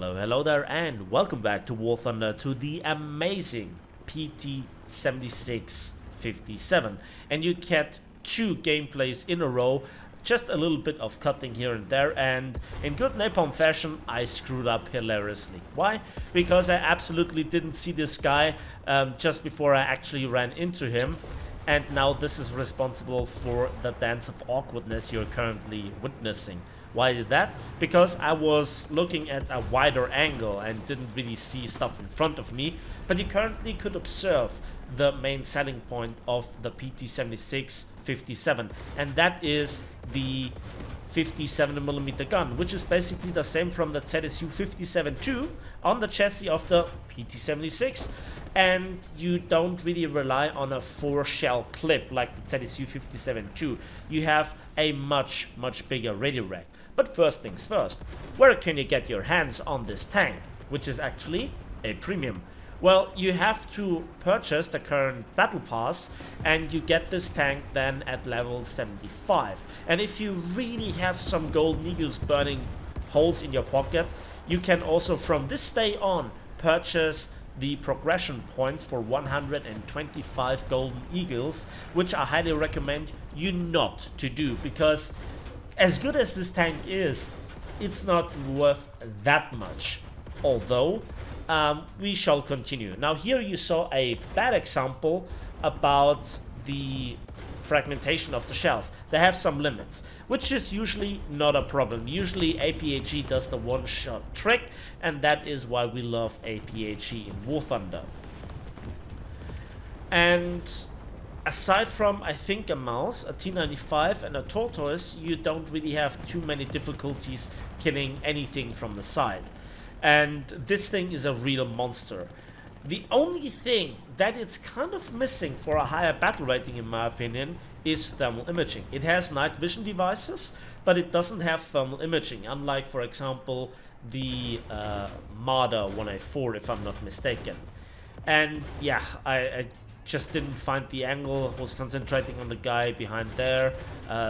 Hello there, and welcome back to War Thunder to the amazing PT-76-57. And you get two gameplays in a row, just a little bit of cutting here and there, and in good Napalm fashion, I screwed up hilariously. Why? Because I absolutely didn't see this guy just before I actually ran into him. And now this is responsible for the dance of awkwardness you're currently witnessing. Why did that? Because I was looking at a wider angle and didn't really see stuff in front of me, but you currently could observe the main selling point of the PT-76-57, and that is the 57mm gun, which is basically the same from the ZSU-57-2 on the chassis of the PT-76. And you don't really rely on a 4-shell clip like the ZSU-57-2. You have a much bigger radio rack. But first things first, where can you get your hands on this tank, which is actually a premium? Well, you have to purchase the current battle pass, and you get this tank then at level 75. And if you really have some golden eagles burning holes in your pocket, you can also from this day on purchase the progression points for 125 golden eagles, which I highly recommend you not to do, because as good as this tank is, it's not worth that much. Although we shall continue. Now here you saw a bad example about the fragmentation of the shells. They have some limits, which is usually not a problem. Usually APHE does the one-shot trick, and that is why we love APHE in War Thunder. And aside from, I think, a mouse, a T95 and a tortoise, you don't really have too many difficulties killing anything from the side. And this thing is a real monster. The only thing that it's kind of missing for a higher battle rating, in my opinion, is thermal imaging. It has night vision devices, but it doesn't have thermal imaging, unlike, for example, the Marder 184, if I'm not mistaken. And yeah, I just didn't find the angle, was concentrating on the guy behind there.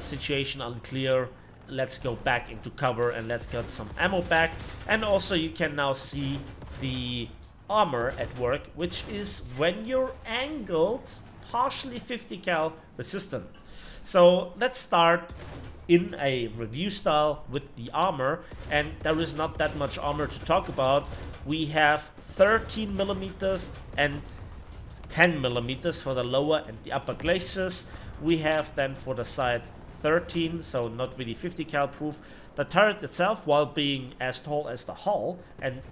Situation unclear. Let's go back into cover and let's get some ammo back. And also you can now see the armor at work, which is when you're angled, partially 50 cal resistant. So let's start in a review style with the armor, and there is not that much armor to talk about. We have 13mm and 10mm for the lower and the upper glacis. We have then for the side 13, so not really 50 cal proof. The turret itself, while being as tall as the hull and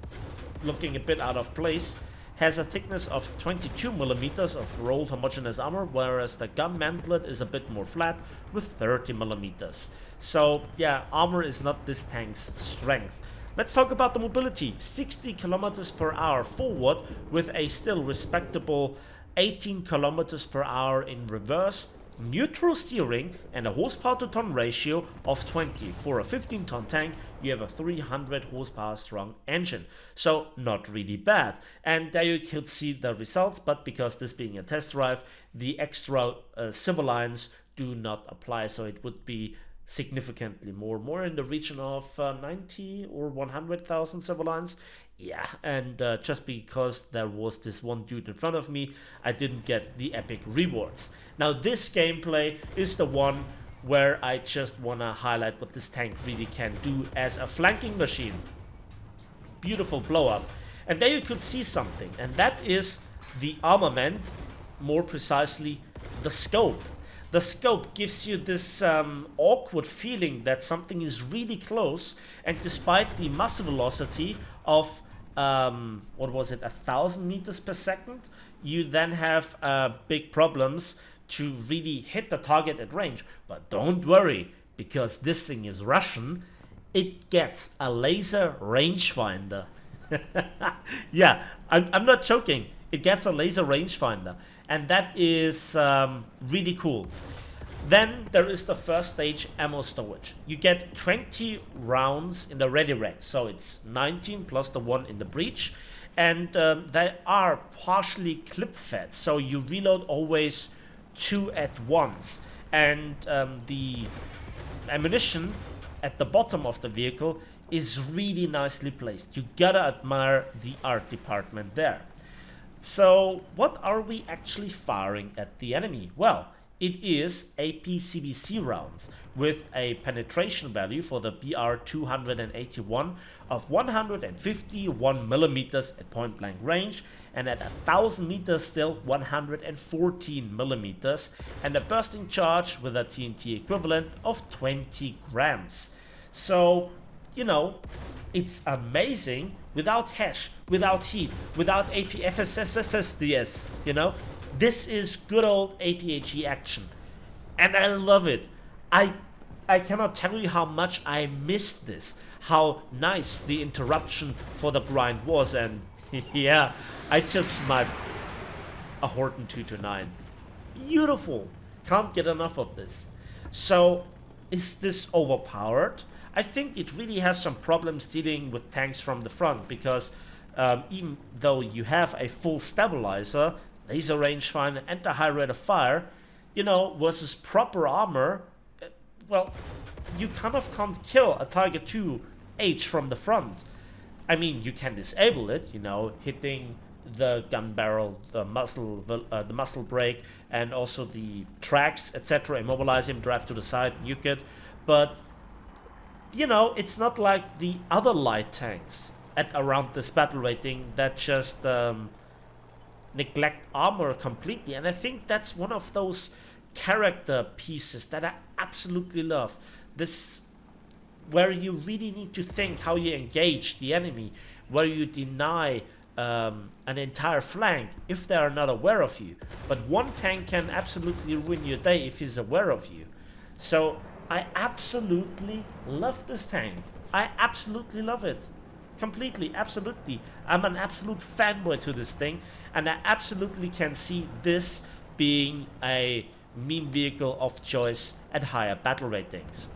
looking a bit out of place, has a thickness of 22mm of rolled homogeneous armor, whereas the gun mantlet is a bit more flat with 30mm. So yeah, armor is not this tank's strength. Let's talk about the mobility. 60 kilometers per hour forward with a still respectable 18 kilometers per hour in reverse, neutral steering, and a horsepower to ton ratio of 20. For a 15-ton tank, you have a 300 horsepower strong engine, so not really bad. And there you could see the results, but because this being a test drive, the extra civil lines do not apply, so it would be significantly more in the region of 90 or 100,000 civil lines. Yeah, and just because there was this one dude in front of me, I didn't get the epic rewards. Now this gameplay is the one where I just want to highlight what this tank really can do as a flanking machine. Beautiful blow up. And there you could see something, and that is the armament, more precisely the scope. The scope gives you this awkward feeling that something is really close, and despite the muzzle velocity of what was it, 1,000 meters per second, you then have big problems to really hit the target at range. But don't worry, because this thing is Russian, it gets a laser rangefinder. Yeah, I'm not joking. It gets a laser rangefinder, and that is really cool. Then there is the first stage ammo storage. You get 20 rounds in the ready rack, so it's 19 plus the one in the breech, and they are partially clip fed, so you reload always 2 at once. And the ammunition at the bottom of the vehicle is really nicely placed. You gotta admire the art department there. So what are we actually firing at the enemy? Well, it is APCBC rounds with a penetration value for the BR-281 of 151 millimeters at point blank range, and at 1000 meters still 114 millimeters, and a bursting charge with a TNT equivalent of 20 grams. So, you know, it's amazing without hash, without heat, without APFSSSDS, you know? This is good old APHE action, and I love it. I cannot tell you how much I missed this, how nice the interruption for the grind was, and yeah, I just sniped a Horton 229. Beautiful. Can't get enough of this. So, is this overpowered? I think it really has some problems dealing with tanks from the front, because even though you have a full stabilizer, laser rangefinder, and a high rate of fire, you know, versus proper armor, well, you kind of can't kill a Tiger 2H from the front. I mean, you can disable it, you know, hitting the gun barrel, the muzzle brake, and also the tracks, etc. Immobilize him, drag to the side, nuke it. But, you know, it's not like the other light tanks at around this battle rating that just neglect armor completely. And I think that's one of those character pieces that I absolutely love. This, where you really need to think how you engage the enemy, where you deny an entire flank if they are not aware of you. But one tank can absolutely ruin your day if he's aware of you. So I absolutely love this tank. I absolutely love it. Completely, absolutely. I'm an absolute fanboy to this thing, and I absolutely can see this being a meme vehicle of choice at higher battle ratings.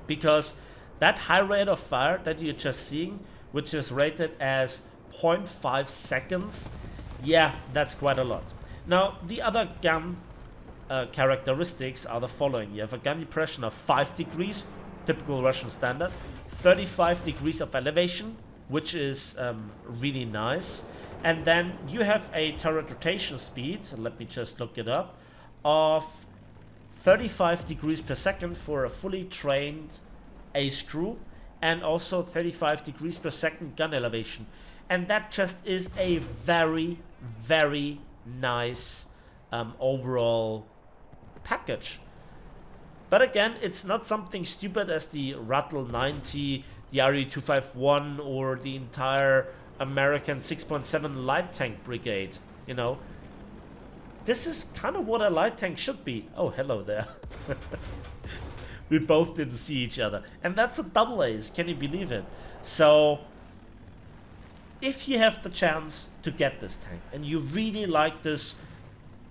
Because that high rate of fire that you're just seeing, which is rated as 0.5 seconds, yeah, that's quite a lot. Now, the other gun characteristics are the following. You have a gun depression of 5 degrees, typical Russian standard, 35 degrees of elevation, which is really nice. And then you have a turret rotation speed, so let me just look it up, of 35 degrees per second for a fully trained ace crew, and also 35 degrees per second gun elevation. And that just is a very, very nice overall package. But again, it's not something stupid as the Rattle 90, the RE251, or the entire American 6.7 light tank brigade, you know. This is kind of what a light tank should be. Oh, hello there. We both didn't see each other. And that's a double ace, can you believe it? So, if you have the chance to get this tank, and you really like this,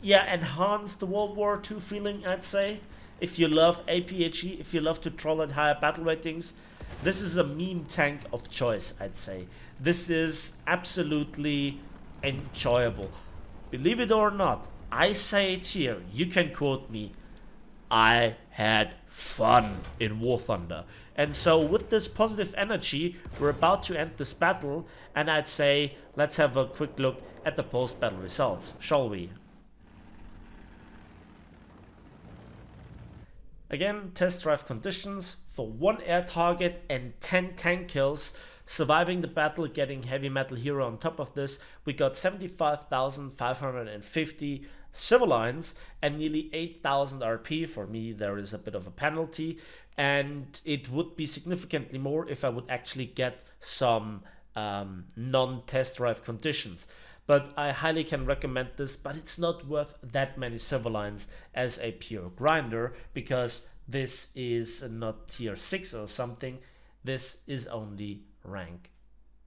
yeah, enhance the World War II feeling, I'd say. If you love APHE, if you love to troll at higher battle ratings, this is a meme tank of choice, I'd say. This is absolutely enjoyable. Believe it or not, I say it here, you can quote me, I had fun in War Thunder. And so with this positive energy, we're about to end this battle, and I'd say let's have a quick look at the post-battle results, shall we? Again, test drive conditions for 1 air target and 10 tank kills. Surviving the battle, getting Heavy Metal Hero on top of this, we got 75,550 civil lines and nearly 8,000 RP. For me, there is a bit of a penalty, and it would be significantly more if I would actually get some non-test drive conditions. But I highly can recommend this, but it's not worth that many civil lines as a pure grinder, because this is not tier 6 or something. This is only rank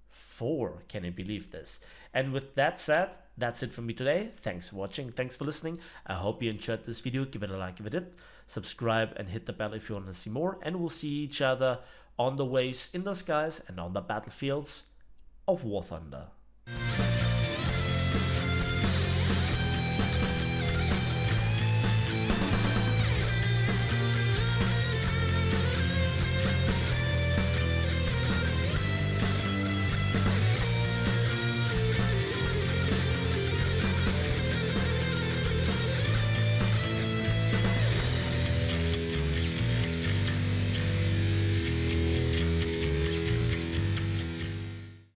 4. Can you believe this? And with that said, that's it for me today. Thanks for watching. Thanks for listening. I hope you enjoyed this video. Give it a like if you did. Subscribe and hit the bell if you want to see more. And we'll see each other on the waves, in the skies, and on the battlefields of War Thunder.